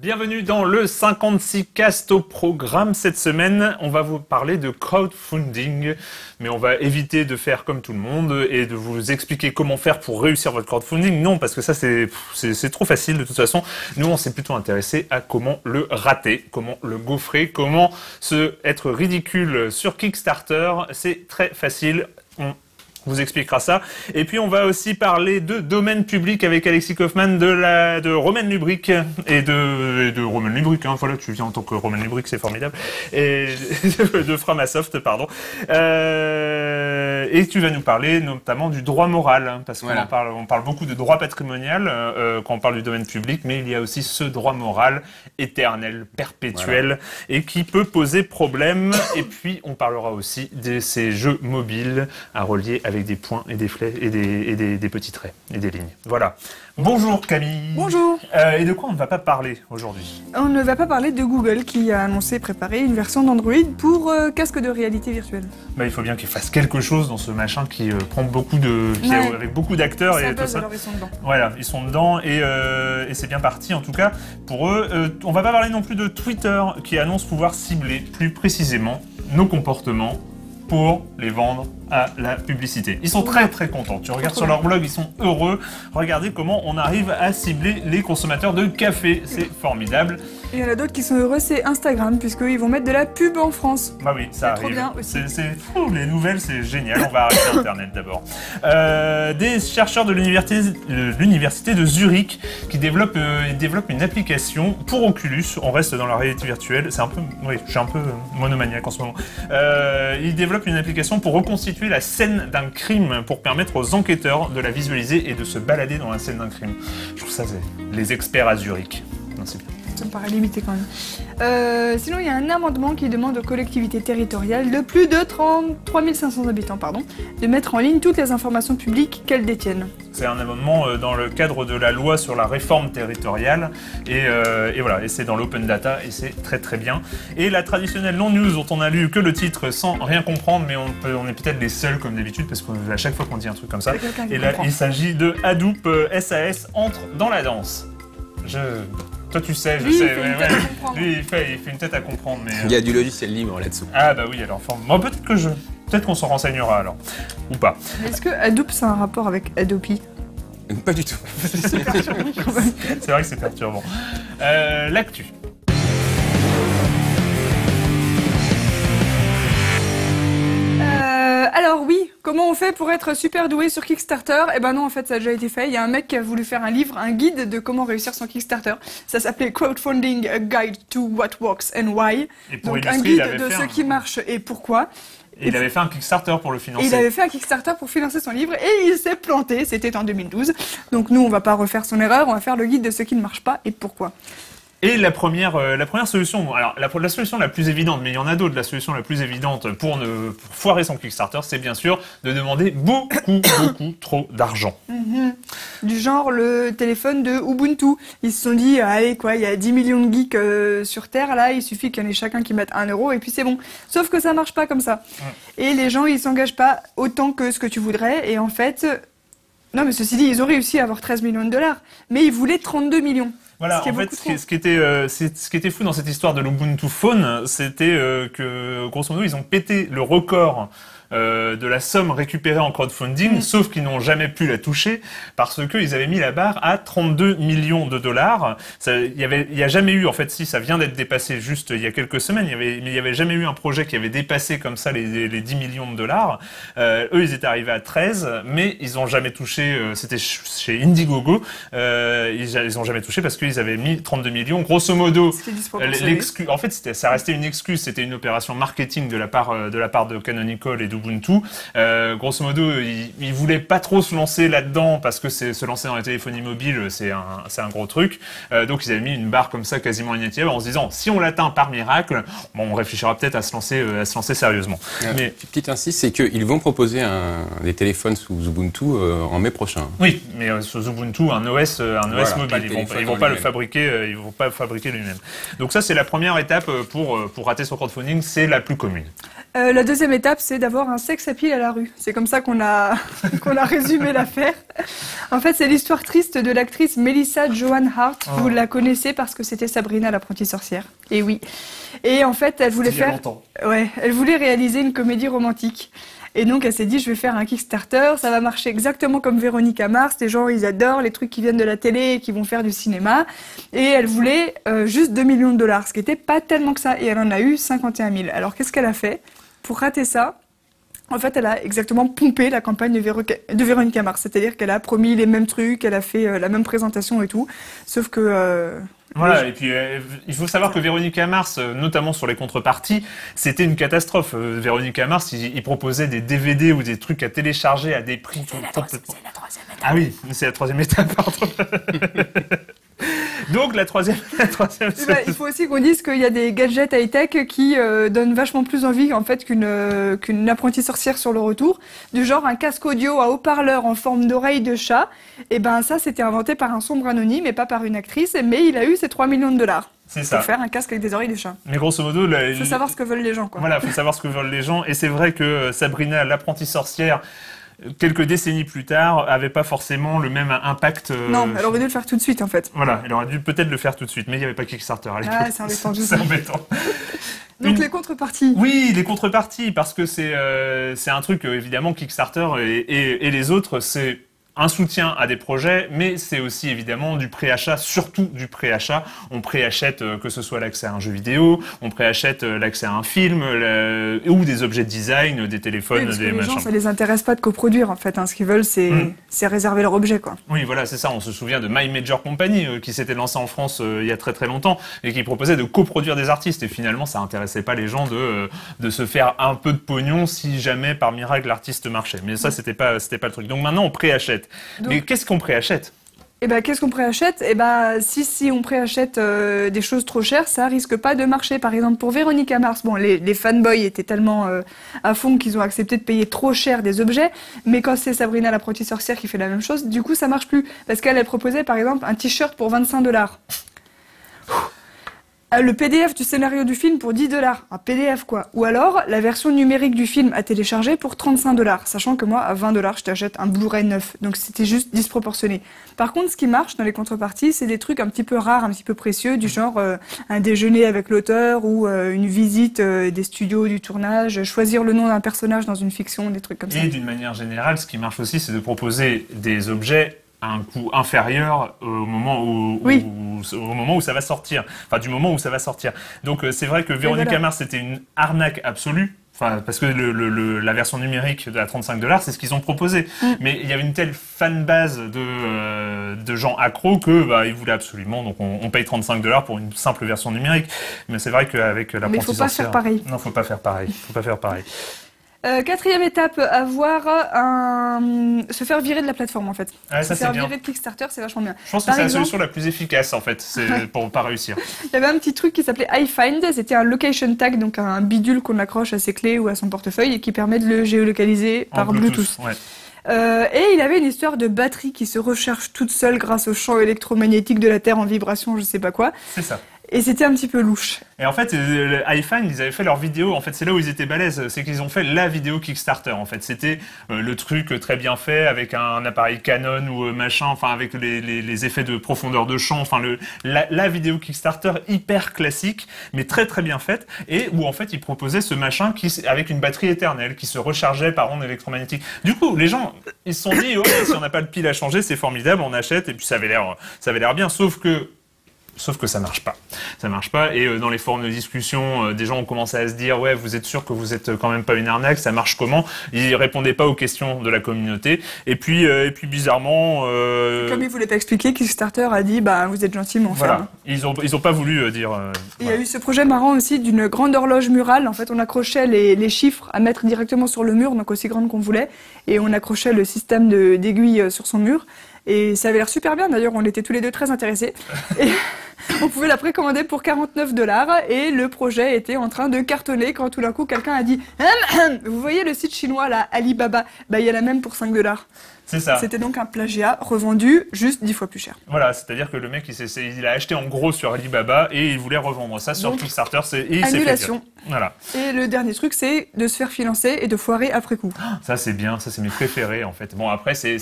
Bienvenue dans le 56 cast au programme. Cette semaine, on va vous parler de crowdfunding, mais on va éviter de faire comme tout le monde et de vous expliquer comment faire pour réussir votre crowdfunding. Non, parce que ça, c'est trop facile de toute façon. Nous, on s'est plutôt intéressé à comment le rater, comment le gaufrer, comment être ridicule sur Kickstarter. C'est très facile. On vous expliquera ça. Et puis, on va aussi parler de domaine public avec Alexis Kaufmann de Romain Lubric et de Romain Lubric. Hein, voilà, tu viens en tant que Romain Lubric, c'est formidable. Et de Framasoft, pardon. Et tu vas nous parler notamment du droit moral, hein, parce qu'on on parle beaucoup de droit patrimonial quand on parle du domaine public, mais il y a aussi ce droit moral éternel, perpétuel, et qui peut poser problème. Et puis, on parlera aussi de ces jeux mobiles à relier avec des points et des flèches et des petits traits et des lignes. Voilà. Bonjour Camille. Bonjour. Et de quoi on ne va pas parler aujourd'hui? On ne va pas parler de Google qui a annoncé préparer une version d'Android pour casque de réalité virtuelle. Bah, il faut bien qu'ils fassent quelque chose dans ce machin qui prend avec beaucoup d'acteurs et tout ça. Alors ils sont dedans. Voilà, ils sont dedans et c'est bien parti en tout cas pour eux. On va pas parler non plus de Twitter qui annonce pouvoir cibler plus précisément nos comportements pour les vendre à la publicité. Ils sont très très contents. Tu regardes sur leur blog, ils sont heureux. Regardez comment on arrive à cibler les consommateurs de café. C'est formidable. Et il y en a d'autres qui sont heureux, c'est Instagram, puisqu'ils vont mettre de la pub en France. Bah oui, ça arrive. Trop bien aussi. Les nouvelles, c'est génial. On va arrêter Internet d'abord. Des chercheurs de l'université de Zurich qui développent une application pour Oculus. On reste dans la réalité virtuelle. Je suis un peu monomaniaque en ce moment. Ils développent une application pour reconstituer la scène d'un crime, pour permettre aux enquêteurs de la visualiser et de se balader dans la scène d'un crime. Je trouve ça, c'est les experts à Zurich. Non, c'est bien. Ça me paraît limité quand même. Sinon, il y a un amendement qui demande aux collectivités territoriales de plus de 33 500 habitants de mettre en ligne toutes les informations publiques qu'elles détiennent. C'est un amendement dans le cadre de la loi sur la réforme territoriale et voilà, et c'est dans l'open data et c'est très très bien. Et la traditionnelle non-news dont on a lu que le titre sans rien comprendre, mais on est peut-être les seuls comme d'habitude parce qu'à chaque fois qu'on dit un truc comme ça, et là il s'agit de Hadoop SAS entre dans la danse. Toi tu sais, je sais. Lui il fait une tête à comprendre. Mais, il y a du logiciel libre là-dessous. Ah bah oui, alors bon, peut-être qu'on s'en renseignera alors. Ou pas. Est-ce que Hadoop c'est un rapport avec Adopi? Pas du tout. C'est perturbant quand même. C'est vrai que c'est perturbant. L'actu. Alors oui, comment on fait pour être super doué sur Kickstarter? Eh ben non, en fait, ça a déjà été fait. Il y a un mec qui a voulu faire un guide de comment réussir son Kickstarter. Ça s'appelait Crowdfunding, a Guide to What Works and Why. Donc un guide de ce qui marche et pourquoi. Et il avait fait un Kickstarter pour le financer. Il avait fait un Kickstarter pour financer son livre et il s'est planté. C'était en 2012. Donc nous, on va pas refaire son erreur. On va faire le guide de ce qui ne marche pas et pourquoi. Et la première solution, alors la solution la plus évidente, mais il y en a d'autres, la solution la plus évidente pour foirer son Kickstarter, c'est bien sûr de demander beaucoup trop d'argent. Du genre le téléphone de Ubuntu. Ils se sont dit, allez quoi, il y a 10 millions de geeks sur Terre, là, il suffit qu'il y en ait chacun qui mette 1 euro et puis c'est bon. Sauf que ça marche pas comme ça. Et les gens, ils s'engagent pas autant que ce que tu voudrais, et en fait... Non mais ceci dit, ils ont réussi à avoir 13 millions de dollars, mais ils voulaient 32 millions. Voilà, en fait, ce qui était fou dans cette histoire de l'Ubuntu Phone, c'était que, grosso modo, ils ont pété le record de la somme récupérée en crowdfunding, sauf qu'ils n'ont jamais pu la toucher parce qu'ils avaient mis la barre à 32 millions de dollars. Il y a jamais eu, en fait, si ça vient d'être dépassé juste il y a quelques semaines, mais il y avait jamais eu un projet qui avait dépassé comme ça les 10 millions de dollars. Eux, ils étaient arrivés à 13, mais ils ont jamais touché. C'était chez Indiegogo. Ils ont jamais touché parce qu'ils avaient mis 32 millions. Grosso modo, en fait, ça restait une excuse. C'était une opération marketing de la part de Canonical et d'Ubuntu. Grosso modo, ils voulaient pas trop se lancer là-dedans parce que se lancer dans la téléphonie mobile, c'est un gros truc. Donc ils avaient mis une barre comme ça quasiment inatteignable en se disant si on l'atteint par miracle, bon, on réfléchira peut-être à se lancer sérieusement. Mais petite insiste, c'est qu'ils vont proposer des téléphones sous Ubuntu en mai prochain. Oui, mais sous Ubuntu, un OS mobile. Ils vont pas le fabriquer, lui-même. Donc ça, c'est la première étape pour rater son crowdfunding, c'est la plus commune. La deuxième étape, c'est d'avoir avoir un sex appeal à la rue. C'est comme ça qu'on a qu'on a résumé l'affaire. En fait, c'est l'histoire triste de l'actrice Melissa Joan Hart. Oh. Vous la connaissez parce que c'était Sabrina l'apprentie sorcière. Et oui. Et en fait, elle voulait C'était il y a faire, longtemps. ouais, elle voulait réaliser une comédie romantique. Et donc, elle s'est dit, je vais faire un Kickstarter, ça va marcher exactement comme Véronica Mars. Les gens, ils adorent les trucs qui viennent de la télé et qui vont faire du cinéma. Et elle voulait juste 2 millions de dollars, ce qui n'était pas tellement que ça. Et elle en a eu 51 000. Alors, qu'est-ce qu'elle a fait pour rater ça? En fait, elle a exactement pompé la campagne de Véronica Mars. C'est-à-dire qu'elle a promis les mêmes trucs, elle a fait la même présentation et tout. Sauf que... Voilà, et puis il faut savoir que Véronica Mars, notamment sur les contreparties, c'était une catastrophe. Véronica Mars, il proposait des DVD ou des trucs à télécharger à des prix complètement... C'est la troisième étape. Ah oui, c'est la troisième étape, pardon. Donc la troisième Eh ben, il faut aussi qu'on dise qu'il y a des gadgets high-tech qui donnent vachement plus envie en fait qu'une apprentie sorcière sur le retour. Du genre un casque audio à haut-parleur en forme d'oreille de chat. Et ben ça, c'était inventé par un sombre anonyme et pas par une actrice. Mais il a eu ses 3 millions de dollars. C'est ça. Pour faire un casque avec des oreilles de chat. Mais grosso modo... Il faut savoir ce que veulent les gens, quoi. Voilà, faut savoir ce que veulent les gens. Et c'est vrai que Sabrina, l'apprentie sorcière, quelques décennies plus tard, avait pas forcément le même impact. Non, elle aurait dû le faire tout de suite, en fait. Voilà, elle aurait dû peut-être le faire tout de suite, mais il n'y avait pas Kickstarter à l'époque. Ah, c'est embêtant, je sais. C'est embêtant. Donc les contreparties. Oui, les contreparties, parce que c'est un truc, évidemment, Kickstarter et les autres, c'est un soutien à des projets, mais c'est aussi évidemment du préachat, surtout du préachat. On préachète que ce soit l'accès à un jeu vidéo, on préachète l'accès à un film, ou des objets de design, des téléphones, Oui, parce que des les machins. gens, ça les intéresse pas de coproduire, en fait. Hein. Ce qu'ils veulent, c'est réserver leur objet, quoi. Oui, voilà, c'est ça. On se souvient de My Major Company, qui s'était lancé en France il y a très très longtemps, et qui proposait de coproduire des artistes. Et finalement, ça intéressait pas les gens de se faire un peu de pognon si jamais par miracle l'artiste marchait. Mais ça, c'était pas le truc. Donc maintenant, on préachète. Donc- Mais qu'est-ce qu'on préachète? Et ben, qu'est-ce qu'on préachète? Et ben, si on préachète des choses trop chères, ça risque pas de marcher. Par exemple, pour Véronica Mars, bon, les fanboys étaient tellement à fond qu'ils ont accepté de payer trop cher des objets. Mais quand c'est Sabrina l'apprentie sorcière qui fait la même chose, du coup, ça marche plus. Parce qu'elle proposait, par exemple, un t-shirt pour 25 $. Le PDF du scénario du film pour 10 $. Un PDF, quoi. Ou alors, la version numérique du film à télécharger pour 35 $. Sachant que moi, à 20 $, je t'achète un Blu-ray neuf. Donc, c'était juste disproportionné. Par contre, ce qui marche dans les contreparties, c'est des trucs un petit peu rares, un petit peu précieux, du genre un déjeuner avec l'auteur ou une visite des studios du tournage, choisir le nom d'un personnage dans une fiction, des trucs comme ça. Et d'une manière générale, ce qui marche aussi, c'est de proposer des objets à un coût inférieur au moment Oui. au moment où ça va sortir. Enfin, du moment où ça va sortir. Donc, c'est vrai que Véronica voilà. Mars, c'était une arnaque absolue. Enfin, parce que la version numérique de à 35 $, c'est ce qu'ils ont proposé. Mais il y avait une telle fanbase de gens accros que ils voulaient absolument. Donc on paye 35 $ pour une simple version numérique. Mais c'est vrai qu'avec Mais il l'apprenti faut pas sorcière... faire pareil. Non, faut pas faire pareil. Faut pas faire pareil. Quatrième étape, se faire virer de la plateforme, en fait. Ouais, ça, Se c'est faire bien. virer de Kickstarter, c'est vachement bien. Je pense que Par c'est la exemple- solution la plus efficace, en fait, c'est pour pas réussir. Il y avait un petit truc qui s'appelait iFind, c'était un location tag, donc un bidule qu'on accroche à ses clés ou à son portefeuille et qui permet de le géolocaliser En par Bluetooth. Ouais. Et il avait une histoire de batterie qui se recharge toute seule grâce au champ électromagnétique de la Terre en vibration, je sais pas quoi. C'est ça. Et c'était un petit peu louche. Et en fait, iFind, ils avaient fait leur vidéo. En fait, c'est là où ils étaient balèzes. C'est qu'ils ont fait la vidéo Kickstarter. En fait, c'était le truc très bien fait avec un appareil Canon ou machin. Enfin, avec les effets de profondeur de champ. Enfin, la vidéo Kickstarter hyper classique, mais très très bien faite. Et où en fait, ils proposaient ce machin avec une batterie éternelle qui se rechargeait par ondes électromagnétiques. Du coup, les gens, ils se sont dit, oh, si on n'a pas de pile à changer, c'est formidable, on achète. Et puis ça avait l'air bien. Sauf que ça marche pas. Ça marche pas. Et dans les forums de discussion, des gens ont commencé à se dire, ouais, vous êtes sûr que vous êtes quand même pas une arnaque, ça marche comment? Ils répondaient pas aux questions de la communauté. Et puis bizarrement, Comme il voulait pas expliquer, Kickstarter a dit, bah, vous êtes gentil, mais on ferme. voilà, ils ont pas voulu dire. Il y a eu ce projet marrant aussi d'une grande horloge murale. En fait, on accrochait les chiffres à mettre directement sur le mur, donc aussi grande qu'on voulait, et on accrochait le système d'aiguilles sur son mur. Et ça avait l'air super bien, d'ailleurs, on était tous les deux très intéressés. On pouvait la précommander pour 49 $ et le projet était en train de cartonner quand tout d'un coup quelqu'un a dit vous voyez le site chinois là, Alibaba, bah il y a la même pour 5 $. C'est ça. C'était donc un plagiat revendu juste 10 fois plus cher. Voilà, c'est-à-dire que le mec, il a acheté en gros sur Alibaba et il voulait revendre ça sur Donc, Kickstarter. Et il s'est fait annulation. virer. Voilà. Et le dernier truc, c'est de se faire financer et de foirer après coup. Ça, c'est bien. Ça, c'est mes préférés, en fait. Bon, après, c'est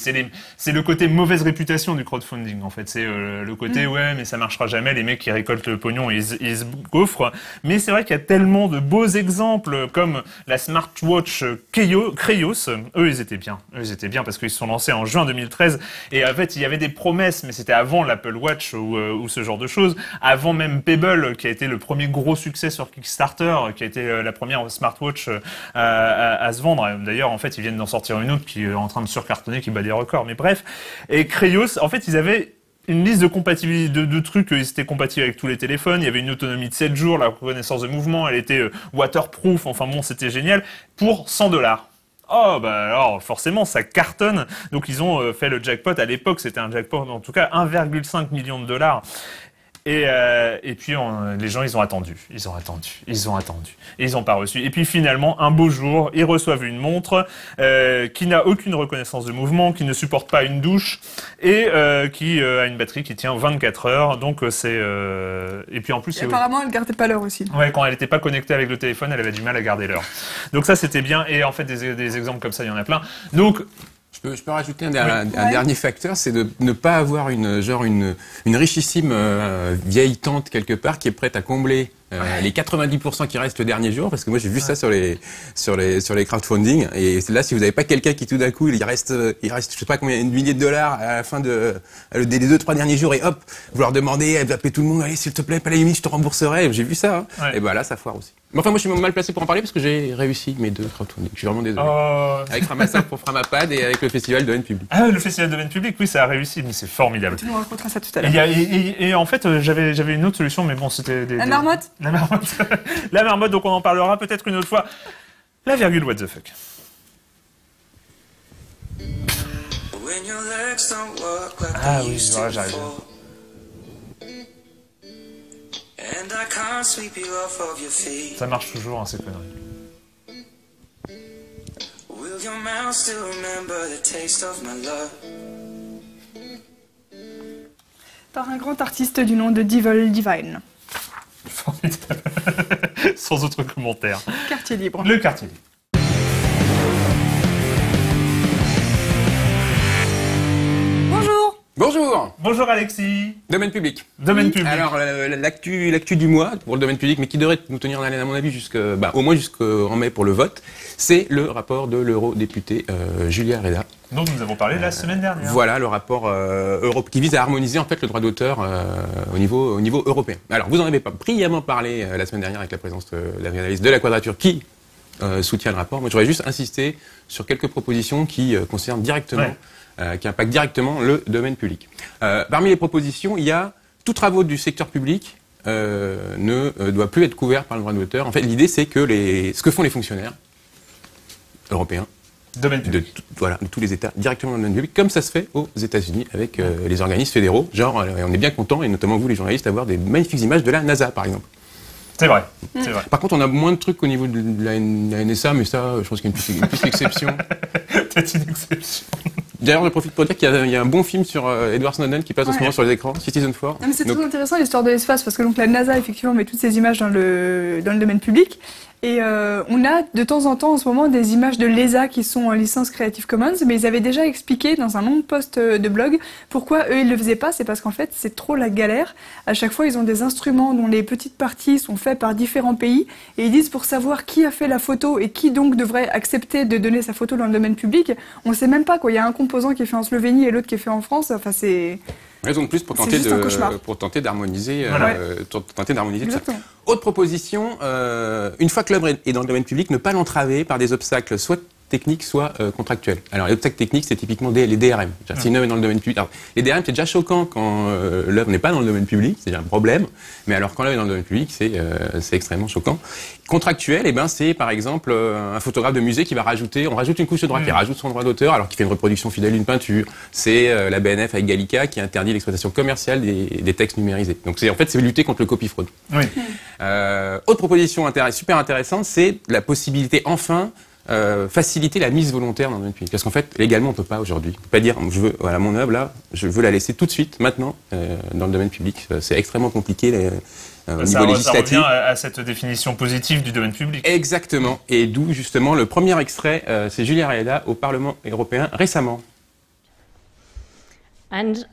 le côté mauvaise réputation du crowdfunding, en fait. C'est le côté, ouais, mais ça marchera jamais. Les mecs qui récoltent le pognon, ils se gaufrent. Mais c'est vrai qu'il y a tellement de beaux exemples, comme la smartwatch Kreyos. Eux, ils étaient bien. Eux, ils étaient bien parce qu'ils se sont lancés en juin 2013. Et en fait, il y avait des promesses, mais c'était avant l'Apple Watch ou ce genre de choses. Avant même Pebble, qui a été le premier gros succès sur Kickstarter, qui a été la première smartwatch à se vendre. D'ailleurs, en fait, ils viennent d'en sortir une autre qui est en train de surcartonner, qui bat des records. Mais bref. Et Kreyos, en fait, ils avaient une liste de compatibilité, de trucs, ils étaient compatibles avec tous les téléphones. Il y avait une autonomie de 7 jours, la reconnaissance de mouvement, elle était waterproof. Enfin bon, c'était génial. Pour 100 $. Oh, bah alors, forcément, ça cartonne. Donc, ils ont fait le jackpot. À l'époque, c'était un jackpot, en tout cas, 1,5 million de $. Et puis, les gens, ils ont attendu. Et ils n'ont pas reçu. Et puis, finalement, un beau jour, ils reçoivent une montre qui n'a aucune reconnaissance de mouvement, qui ne supporte pas une douche et qui a une batterie qui tient 24 heures. Donc, c'est... Et puis, en plus... Et apparemment, elle ne gardait pas l'heure aussi. Ouais, quand elle n'était pas connectée avec le téléphone, elle avait du mal à garder l'heure. Donc ça, c'était bien. Et en fait, des exemples comme ça, il y en a plein. Donc... Je peux rajouter un dernier facteur, c'est de ne pas avoir une richissime vieille tante quelque part qui est prête à combler les 90% qui restent le dernier jour, parce que moi j'ai vu ça sur les crowdfunding, et là si vous n'avez pas quelqu'un qui tout d'un coup il reste je sais pas combien, une millier de dollars à la fin des 2-3 derniers jours, et hop, vous leur demandez, appeler tout le monde, allez s'il te plaît, pas la limite, je te rembourserai, j'ai vu ça, hein. Ouais. Et bah là ça foire aussi. Mais enfin moi je suis mal placé pour en parler parce que j'ai réussi mes 2 crowdfunding, je suis vraiment désolé. Avec Framasoft pour Framapad et avec le festival Domaine Public. Ah, le festival Domaine Public, oui, ça a réussi, mais c'est formidable. Tu nous raconteras ça tout à l'heure. Et en fait, j'avais une autre solution, mais bon, c'était La marmotte. La marmotte. La marmotte, donc on en parlera peut-être une autre fois. La virgule, what the fuck. Ah oui, voilà, j'arrive. Ça marche toujours, hein, ces conneries. Par un grand artiste du nom de Devil Divine. Formidable. Sans autre commentaire. Quartier libre. Le quartier libre. Bonjour. Bonjour. Bonjour Alexis. Domaine public. Domaine public. Alors l'actu du mois pour le domaine public, mais qui devrait nous tenir en haleine à mon avis au moins jusqu'en mai pour le vote, c'est le rapport de l'eurodéputée Julia Reda. Dont nous avons parlé la semaine dernière. Voilà le rapport qui vise à harmoniser en fait le droit d'auteur au niveau européen. Alors vous en avez brillamment parlé la semaine dernière avec la présence de la journaliste de la Quadrature qui soutient le rapport. Moi je voudrais juste insister sur quelques propositions qui concernent directement, qui impactent directement le domaine public. Parmi les propositions, il y a tout travaux du secteur public ne doit plus être couvert par le droit d'auteur. En fait, l'idée c'est que ce que font les fonctionnaires européens domaine public. De tous les États directement dans le domaine public, comme ça se fait aux États-Unis avec les organismes fédéraux. Genre, on est bien content, et notamment vous les journalistes, d'avoir des magnifiques images de la NASA par exemple. C'est vrai, c'est vrai. Par contre, on a moins de trucs au niveau de la NSA, mais ça, je pense qu'il y a une petite exception. Peut-être une exception. D'ailleurs, je profite pour dire qu'il y a un bon film sur Edward Snowden qui passe en ce moment sur les écrans, Citizen 4. Mais c'est très intéressant l'histoire de l'espace, parce que donc la NASA effectivement met toutes ces images dans le domaine public. Et on a de temps en temps en ce moment des images de l'ESA qui sont en licence Creative Commons, mais ils avaient déjà expliqué dans un long post de blog pourquoi eux ils le faisaient pas. C'est parce qu'en fait c'est trop la galère. À chaque fois ils ont des instruments dont les petites parties sont faites par différents pays, et ils disent pour savoir qui a fait la photo et qui donc devrait accepter de donner sa photo dans le domaine public, on sait même pas quoi. Il y a un composant qui est fait en Slovénie et l'autre qui est fait en France. Enfin c'est... Raison de plus pour tenter d'harmoniser, tout ça. Autre proposition, une fois que l'œuvre est dans le domaine public, ne pas l'entraver par des obstacles soit technique soit contractuelle. Alors, les obstacles techniques, c'est typiquement les DRM. Si une œuvre est dans le domaine public. Alors, les DRM, c'est déjà choquant quand l'œuvre n'est pas dans le domaine public, c'est déjà un problème. Mais alors, quand l'œuvre est dans le domaine public, c'est extrêmement choquant. Contractuel, eh ben, c'est par exemple un photographe de musée qui va on rajoute une couche de droit, qui rajoute son droit d'auteur alors qu'il fait une reproduction fidèle d'une peinture. C'est la BNF avec Gallica qui interdit l'exploitation commerciale des textes numérisés. Donc, c'est lutter contre le copy-fraude. Oui. Autre proposition super intéressante, c'est la possibilité, enfin, faciliter la mise volontaire dans le domaine public. Parce qu'en fait, légalement, on peut pas aujourd'hui. On peut pas dire, voilà, mon œuvre, là, je veux la laisser tout de suite, maintenant, dans le domaine public. C'est extrêmement compliqué, au niveau législatif. Ça revient à cette définition positive du domaine public. Exactement. Et d'où, justement, le premier extrait, c'est Julia Reda au Parlement européen récemment. And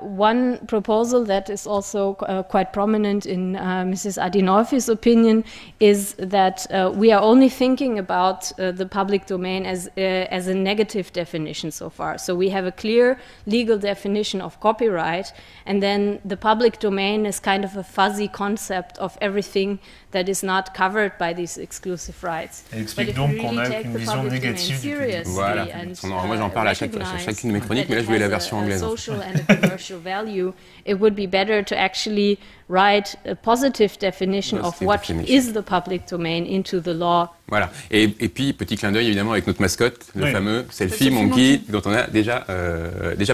one proposal that is also quite prominent in Mrs. Adinolfi's opinion is that we are only thinking about the public domain as a negative definition so far. So we have a clear legal definition of copyright, and then the public domain is kind of a fuzzy concept of everything that is not covered by these exclusive rights. Elle explique donc qu'on a une vision négative du public. Voilà. Moi, j'en parle à chacune de mes chroniques, mais là, je voulais la version anglaise. And a commercial value, it would be better to actually write a positive definition of what is the public domain into the law. Voilà. Et puis, petit clin d'œil, évidemment, avec notre mascotte, le fameux Selfie Monkey, dont on a déjà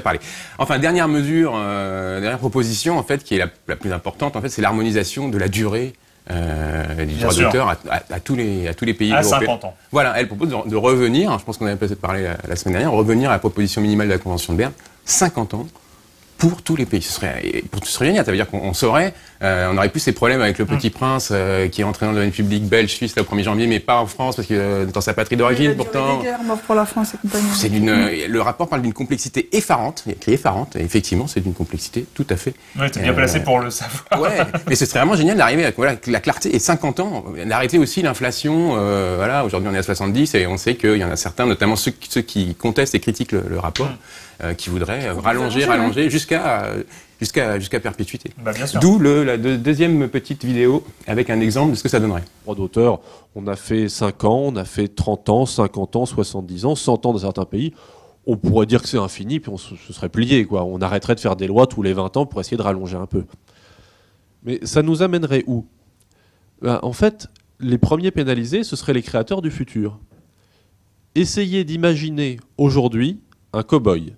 parlé. Enfin, dernière mesure, dernière proposition, en fait, qui est la plus importante, en fait, c'est l'harmonisation de la durée du droit d'auteur à tous les pays européens. À 50 ans. Voilà, elle propose de revenir, je pense qu'on avait peut-être parlé la semaine dernière, revenir à la proposition minimale de la Convention de Berne, 50 ans pour tous les pays. Ce serait génial, ça veut dire qu'on saurait, on n'aurait plus ces problèmes avec le Petit Prince qui est entré dans le domaine public belge, suisse, le 1er janvier, mais pas en France, parce que dans sa patrie d'origine, pourtant... Mort pour la France et compagnie. Le rapport parle d'une complexité effarante, il y a écrit effarante, et effectivement, c'est d'une complexité tout à fait... Ouais, t'es bien placé pour le savoir. Ouais, mais ce serait vraiment génial d'arriver avec la clarté, et 50 ans, d'arrêter aussi l'inflation, voilà, aujourd'hui on est à 70, et on sait qu'il y en a certains, notamment ceux qui contestent et critiquent le rapport, qui voudraient rallonger jusqu'à perpétuité. Bah, bien sûr. D'où la deuxième petite vidéo avec un exemple de ce que ça donnerait. Droit d'auteur, on a fait 5 ans, on a fait 30 ans, 50 ans, 70 ans, 100 ans dans certains pays. On pourrait dire que c'est infini, puis on se serait plié, quoi. On arrêterait de faire des lois tous les 20 ans pour essayer de rallonger un peu. Mais ça nous amènerait où ? En fait, les premiers pénalisés, ce seraient les créateurs du futur. Essayez d'imaginer aujourd'hui un cow-boy.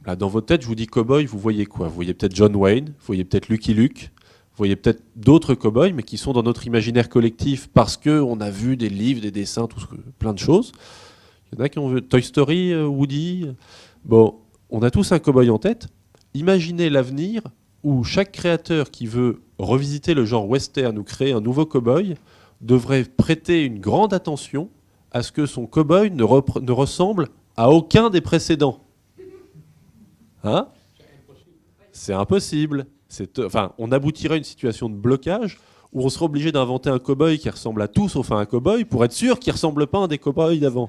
Là, dans votre tête, je vous dis cow-boy, vous voyez quoi ? Vous voyez peut-être John Wayne, vous voyez peut-être Lucky Luke, vous voyez peut-être d'autres cow-boys, mais qui sont dans notre imaginaire collectif parce qu'on a vu des livres, des dessins, plein de choses. Il y en a qui ont vu Toy Story, Woody. Bon, on a tous un cow-boy en tête. Imaginez l'avenir où chaque créateur qui veut revisiter le genre western ou créer un nouveau cow-boy devrait prêter une grande attention à ce que son cow-boy ne ressemble à aucun des précédents. Hein ? C'est impossible. On aboutirait à une situation de blocage où on serait obligé d'inventer un cow-boy qui ressemble à tout sauf à un cow-boy pour être sûr qu'il ne ressemble pas à un des cow-boys d'avant.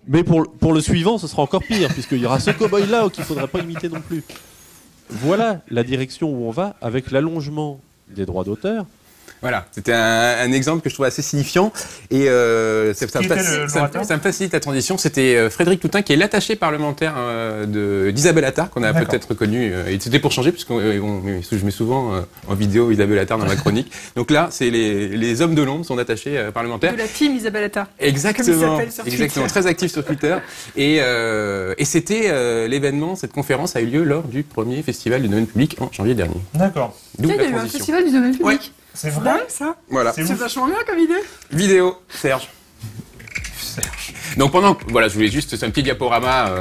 Mais pour le suivant, ce sera encore pire, puisqu'il y aura ce cow-boy-là qu'il ne faudra pas imiter non plus. Voilà la direction où on va avec l'allongement des droits d'auteur. Voilà, c'était un exemple que je trouve assez signifiant et ça me facilite la transition. C'était Frédéric Toutain qui est l'attaché parlementaire d'Isabelle Attard, qu'on a peut-être connu. Et c'était pour changer, puisque je mets souvent en vidéo Isabelle Attard dans ma chronique. Donc là, c'est les hommes de l'ombre, son attaché parlementaire. De la team Isabelle Attard. Exactement, très actif sur Twitter. Et c'était l'événement, cette conférence a eu lieu lors du premier festival du domaine public en janvier dernier. D'accord. Il y a eu un festival du domaine public. Ouais. C'est vrai, ça. Voilà. C'est vachement bien comme idée. Vidéo, Serge. Donc je voulais juste, c'est un petit diaporama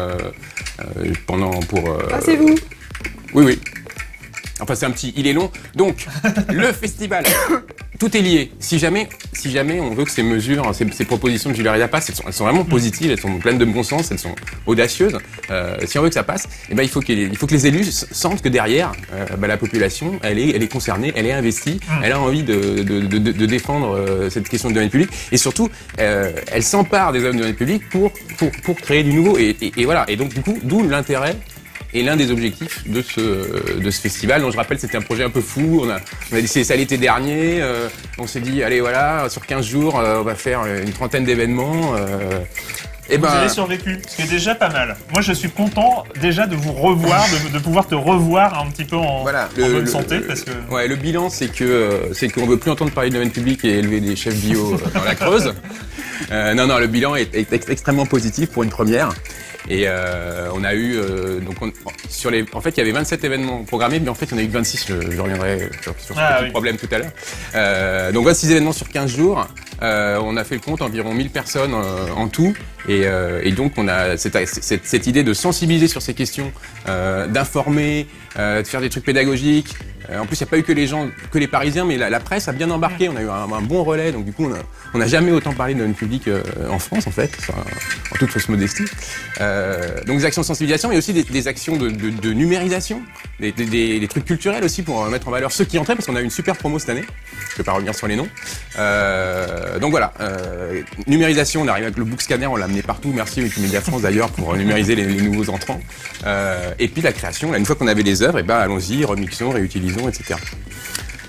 C'est vous. Oui. Enfin, il est long. Donc, le festival, tout est lié. Si jamais on veut que ces mesures, ces propositions de Julia Reda passent, elles sont vraiment positives, elles sont pleines de bon sens, elles sont audacieuses. Si on veut que ça passe, il faut que les élus sentent que derrière, la population, elle est concernée, elle est investie, elle a envie de défendre cette question du domaine public, et surtout, elle s'empare des hommes du domaine public pour créer du nouveau. Et voilà. Et donc, du coup, d'où l'intérêt. Et l'un des objectifs de ce festival, dont je rappelle, c'était un projet un peu fou. On a décidé ça l'été dernier. On s'est dit, allez, voilà, sur 15 jours, on va faire une trentaine d'événements. Eh vous ben, avez survécu, ce qui est déjà pas mal. Moi, je suis content déjà de vous revoir, de pouvoir te revoir un petit peu en bonne santé, parce que... Ouais, le bilan, c'est qu'on veut plus entendre parler de domaine public et élever des chefs bio dans la Creuse. Non, le bilan est extrêmement positif pour une première. Et on a eu en fait il y avait 27 événements programmés, mais en fait il y en a eu 26. Je reviendrai sur ce petit problème tout à l'heure. Donc 26 événements sur 15 jours. On a fait le compte, environ 1000 personnes en tout. Et donc on a cette idée de sensibiliser sur ces questions, d'informer, de faire des trucs pédagogiques. En plus, il n'y a pas eu que les Parisiens, mais la presse a bien embarqué. On a eu un bon relais, donc du coup, on n'a jamais autant parlé de domaine public en France, en fait, en toute fausse modestie. Donc des actions de sensibilisation, mais aussi des actions de numérisation, des trucs culturels aussi pour mettre en valeur ceux qui entraient, parce qu'on a eu une super promo cette année. Je ne vais pas revenir sur les noms. Donc voilà, numérisation, on arrive avec le book scanner, on l'a amené partout. Merci Wikimedia France d'ailleurs pour numériser les nouveaux entrants. Et puis la création, là, une fois qu'on avait les œuvres, et ben allons-y, remixons, réutilisons, etc.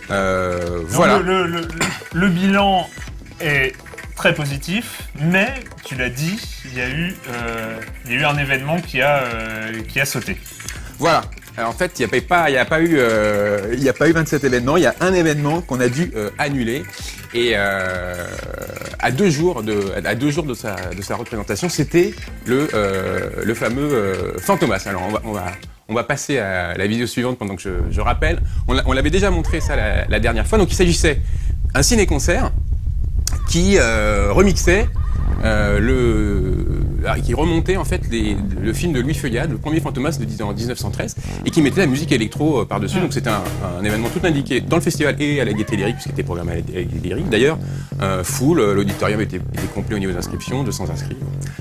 Voilà. Le bilan est très positif, mais tu l'as dit, il y a eu un événement qui a sauté. Voilà. Alors, en fait, il n'y a pas eu 27 événements. Il y a un événement qu'on a dû annuler. Et à 2 jours de sa représentation, c'était le fameux Fantomas. Alors on va passer à la vidéo suivante pendant que je rappelle. On l'avait déjà montré ça la dernière fois. Donc il s'agissait d'un ciné-concert qui remixait qui remontait en fait le film de Louis Feuillade, le premier Fantomas en 1913, et qui mettait la musique électro par-dessus. Donc c'était un événement tout indiqué dans le festival et à la Gaîté Lyrique, puisqu'il était programmé à la Gaîté Lyrique. D'ailleurs, full, l'auditorium était complet au niveau des inscriptions, 200 inscrits.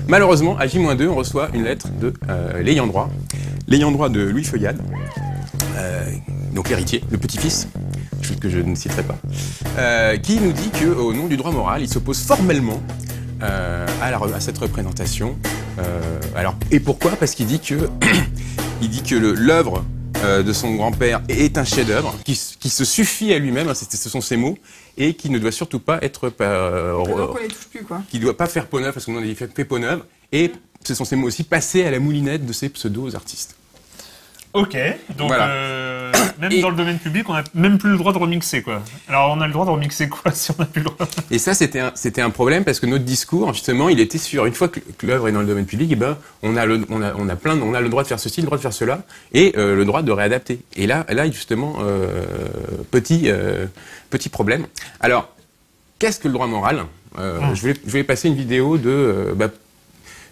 Malheureusement, à J-2, on reçoit une lettre de l'ayant droit de Louis Feuillade, donc l'héritier, le petit-fils, que je ne citerai pas, qui nous dit qu'au nom du droit moral, il s'oppose formellement à cette représentation. Et pourquoi ? Parce qu'il dit que l'œuvre de son grand-père est un chef-d'œuvre qui se suffit à lui-même, ce sont ses mots, et qui ne doit surtout pas être qui doit pas faire peau neuve, parce qu'on a fait peau neuve, et ce sont ses mots aussi, passer à la moulinette de ces pseudo-artistes. Ok, donc voilà. Dans le domaine public, on n'a même plus le droit de remixer, quoi. Alors on a le droit de remixer quoi si on n'a plus le droit ? Et ça, c'était un problème parce que notre discours, justement, il était sur une fois que l'œuvre est dans le domaine public, eh ben on a le droit de faire ceci, le droit de faire cela, et le droit de réadapter. Et là justement, petit problème. Alors, qu'est-ce que le droit moral ? Je vais passer une vidéo de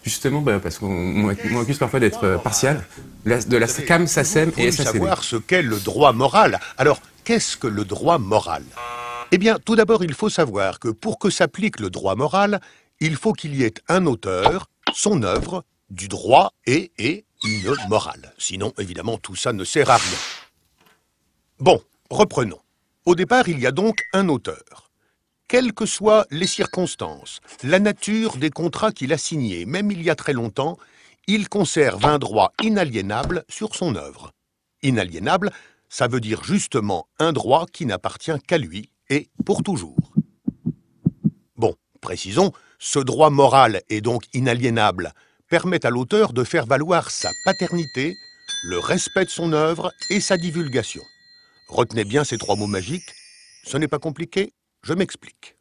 justement, parce qu'on m'accuse parfois d'être partial, de la CAM, SACEM et SACD. Savoir ce qu'est le droit moral. Alors, qu'est-ce que le droit moral ? Eh bien, tout d'abord, il faut savoir que pour que s'applique le droit moral, il faut qu'il y ait un auteur, son œuvre, du droit et une morale. Sinon, évidemment, tout ça ne sert à rien. Bon, reprenons. Au départ, il y a donc un auteur. Quelles que soient les circonstances, la nature des contrats qu'il a signés, même il y a très longtemps, il conserve un droit inaliénable sur son œuvre. Inaliénable, ça veut dire justement un droit qui n'appartient qu'à lui et pour toujours. Bon, précisons, ce droit moral et donc inaliénable permet à l'auteur de faire valoir sa paternité, le respect de son œuvre et sa divulgation. Retenez bien ces 3 mots magiques, ce n'est pas compliqué. Je m'explique.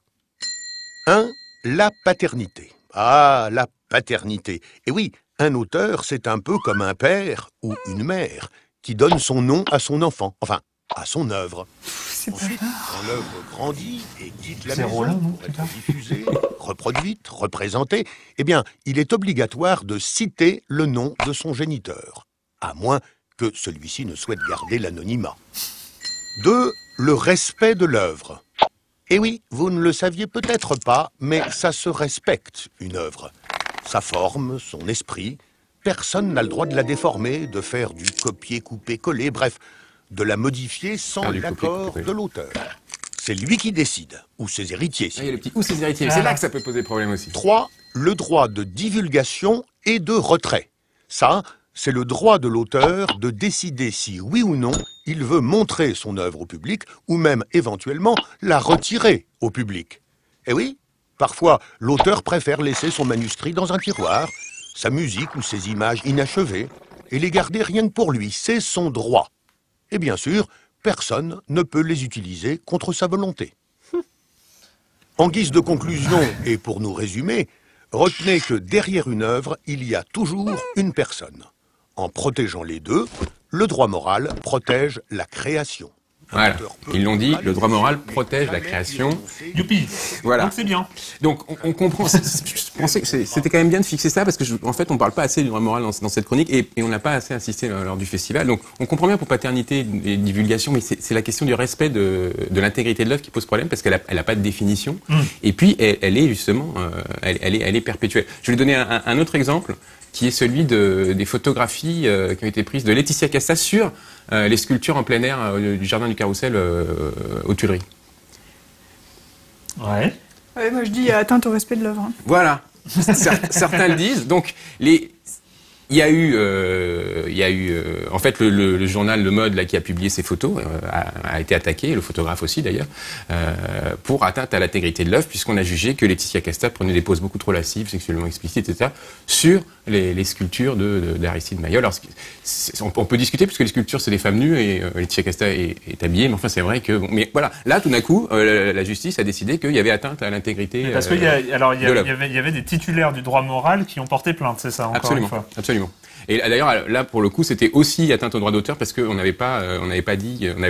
1. La paternité. Ah, la paternité. Et oui, un auteur, c'est un peu comme un père ou une mère qui donne son nom à son enfant, enfin, à son œuvre. Ensuite, quand l'œuvre grandit et quitte la maison pour être diffusée, reproduite, représentée, eh bien, il est obligatoire de citer le nom de son géniteur, à moins que celui-ci ne souhaite garder l'anonymat. 2. Le respect de l'œuvre. Et oui, vous ne le saviez peut-être pas, mais ça se respecte, une œuvre. Sa forme, son esprit, personne n'a le droit de la déformer, de faire du copier-couper-coller, bref, de la modifier sans l'accord de l'auteur. C'est lui qui décide, ou ses héritiers. Il y a le petit ou ses héritiers, c'est là que ça peut poser problème aussi. 3. Le droit de divulgation et de retrait. Ça, c'est le droit de l'auteur de décider si, oui ou non, il veut montrer son œuvre au public ou même, éventuellement, la retirer au public. Eh oui, Parfois, l'auteur préfère laisser son manuscrit dans un tiroir, sa musique ou ses images inachevées, et les garder rien que pour lui. C'est son droit. Et bien sûr, personne ne peut les utiliser contre sa volonté. En guise de conclusion, et pour nous résumer, retenez que derrière une œuvre, il y a toujours une personne. En protégeant les deux, le droit moral protège la création. Voilà, ils l'ont dit, le droit moral protège la création. Youpi. Voilà. Donc c'est bien. Donc on comprend, je pensais que c'était quand même bien de fixer ça, parce que en fait on parle pas assez du droit moral dans cette chronique, et on n'a pas assez insisté lors du festival. Donc on comprend bien pour paternité et divulgation, mais c'est la question du respect de l'intégrité de l'œuvre qui pose problème, parce qu'elle a pas de définition, et puis elle est justement, elle est perpétuelle. Je vais donner un autre exemple, qui est celui des photographies qui ont été prises de Laetitia Casta sur les sculptures en plein air du jardin du Carrousel aux Tuileries. Ouais. Ouais, moi je dis atteinte au respect de l'œuvre. Hein. Voilà. Certains le disent. Donc il y a eu en fait le journal Le Mode là qui a publié ces photos a été attaqué, le photographe aussi d'ailleurs, pour atteinte à l'intégrité de l'œuvre, puisqu'on a jugé que Laetitia Casta prenait des poses beaucoup trop lascives, sexuellement explicites, etc. sur les sculptures d'Aristide Maillol. Alors on peut discuter puisque les sculptures c'est des femmes nues et Laetitia Casta est habillée, mais enfin c'est vrai que mais voilà, là tout d'un coup la justice a décidé qu'il y avait atteinte à l'intégrité. Parce qu'il y avait des titulaires du droit moral qui ont porté plainte, c'est ça encore absolument, une fois. Absolument. Et d'ailleurs, là, pour le coup, c'était aussi atteinte au droit d'auteur parce qu'on n'avait pas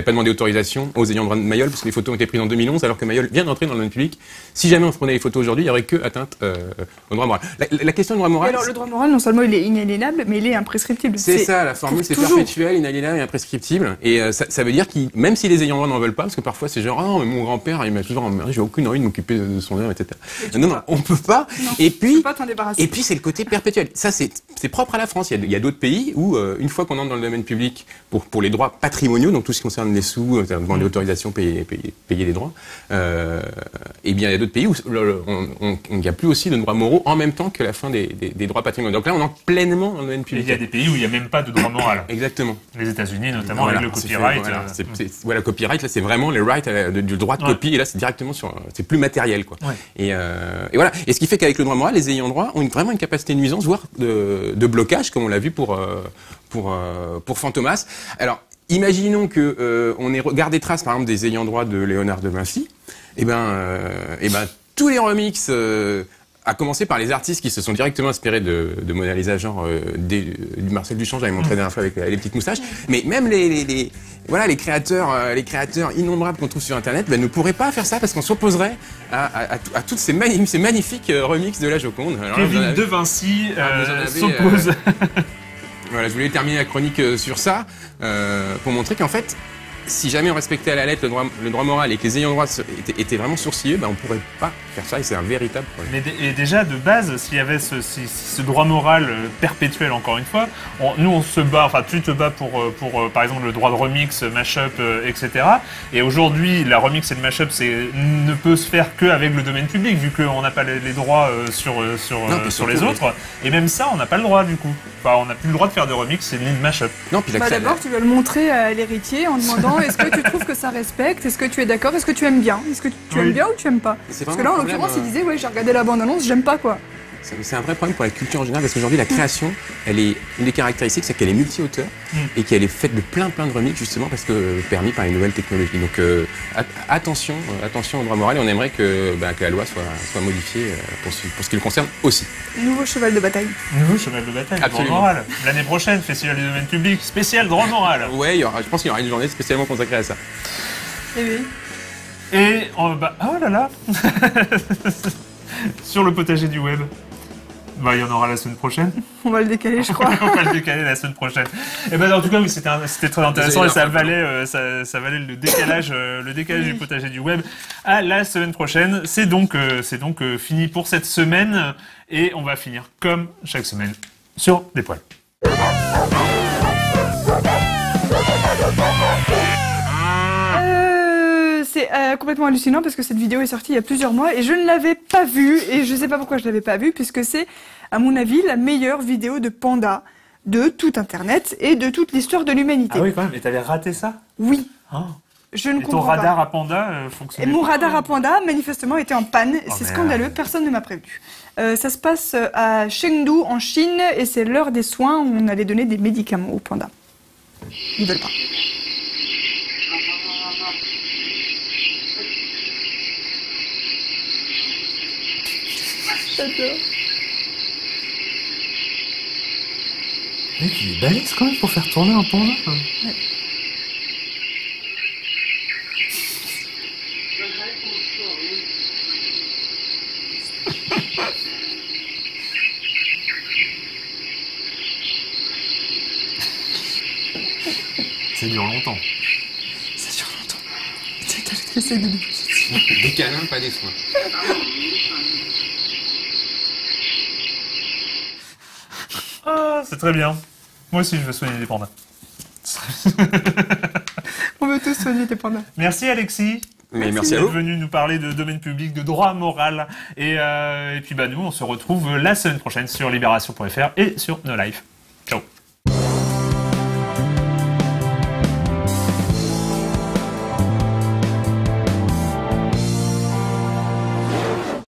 demandé autorisation aux ayants droit de Maillol parce que les photos ont été prises en 2011 alors que Maillol vient d'entrer dans le domaine public. Si jamais on prenait les photos aujourd'hui, il n'y aurait que atteinte au droit moral. La question du droit moral. Et alors, le droit moral, non seulement il est inaliénable, mais il est imprescriptible. C'est ça, la formule, c'est perpétuel, inaliénable et imprescriptible. Et ça veut dire que même si les ayants droit n'en veulent pas, parce que parfois c'est genre, ah non, mais mon grand-père, il m'a toujours emmerdé, j'ai aucune envie de m'occuper de son œuvre, etc. Non, on peut pas. Non, et puis, c'est le côté perpétuel. Ça, c'est propre à la France. Il y a d'autres pays où, une fois qu'on entre dans le domaine public pour les droits patrimoniaux, donc tout ce qui concerne les sous, demander autorisation, payer les droits, et bien il y a d'autres pays où il n'y a plus aussi de droits moraux en même temps que la fin des droits patrimoniaux. Donc là, on entre pleinement dans le domaine public. Et il y a des pays où il n'y a même pas de droit moral. Exactement. Les États-Unis, notamment, avec le copyright. Voilà, copyright, là, c'est vraiment les rights du droit de copie, et là, c'est directement c'est plus matériel, quoi. Ouais. Et voilà. Et ce qui fait qu'avec le droit moral, les ayants droit ont vraiment une capacité de nuisance, voire de blocage, comme on l'a vu pour Fantomas. Alors, imaginons que on ait regardé traces, par exemple, des ayants droit de Léonard de Vinci. Et ben, tous les remixes, à commencer par les artistes qui se sont directement inspirés de Mona Lisa, genre du Marcel Duchamp, j'avais montré la dernière fois avec les petites moustaches. Mais même les créateurs innombrables qu'on trouve sur Internet, ne pourraient pas faire ça parce qu'on s'opposerait à toutes ces magnifiques remixes de la Joconde. Alors, Kevin de Vinci s'oppose. Voilà, je voulais terminer la chronique sur ça, pour montrer qu'en fait, si jamais on respectait à la lettre le droit moral et que les ayants droit étaient vraiment sourcilleux, on pourrait pas faire ça et c'est un véritable problème. Et déjà, de base, s'il y avait ce droit moral perpétuel, encore une fois, nous on se bat, enfin tu te bats pour par exemple le droit de remix, mashup, etc. Et aujourd'hui, la remix et le mashup ne peut se faire qu'avec le domaine public, vu qu'on n'a pas les droits sur les autres. Et même ça, on n'a pas le droit du coup. Enfin, on n'a plus le droit de faire de remix ni de mashup. Non, puis d'abord, tu vas le montrer à l'héritier en demandant est-ce que tu trouves que ça respecte, est-ce que tu es d'accord, est-ce que tu aimes bien, est-ce que tu aimes bien ou tu aimes pas. Parce que là, en l'occurrence, il disait j'ai regardé la bande-annonce, j'aime pas quoi. C'est un vrai problème pour la culture en général parce qu'aujourd'hui la création, elle est une des caractéristiques, c'est qu'elle est multi-auteur et qu'elle est faite de plein de remixes justement parce que permis par les nouvelles technologies. Donc attention au droit moral et on aimerait que la loi soit modifiée pour ce qui le concerne aussi. Nouveau cheval de bataille. Droit moral. L'année prochaine, Festival du domaine public, spécial droit moral. Ouais, je pense qu'il y aura une journée spécialement consacrée à ça. Eh oui. Et oh là là. Sur le potager du web. Il y en aura la semaine prochaine. On va le décaler, je crois. On va le décaler la semaine prochaine. Et en tout cas, oui, c'était très intéressant et ça valait le décalage du potager du web à la semaine prochaine. C'est donc fini pour cette semaine et on va finir comme chaque semaine sur des poils. C'est complètement hallucinant parce que cette vidéo est sortie il y a plusieurs mois et je ne l'avais pas vue et je ne sais pas pourquoi je ne l'avais pas vue puisque c'est, à mon avis, la meilleure vidéo de panda de tout Internet et de toute l'histoire de l'humanité. Ah oui, quand même, mais t'avais raté ça ? Oui. Oh. Je ne Et ton comprends radar pas. à panda Et fonctionnait mon pas, radar à panda, manifestement, était en panne. Oh, C'est merde. scandaleux, personne ne m'a prévenu. Ça se passe à Chengdu, en Chine, et c'est l'heure des soins où on allait donner des médicaments aux pandas. Ils veulent pas. J'adore. Mec, il est balèze quand même pour faire tourner un panda. Ça dure longtemps. Ça dure longtemps. J'essaie de... Des câlins, pas des soins. Ah, c'est très bien. Moi aussi, je veux soigner des pandas. On veut tous soigner tes pandas. Merci Alexis. Mais merci à d'être vous. venu nous parler de domaine public, de droit moral. Et puis nous, on se retrouve la semaine prochaine sur libération.fr et sur No Life. Ciao.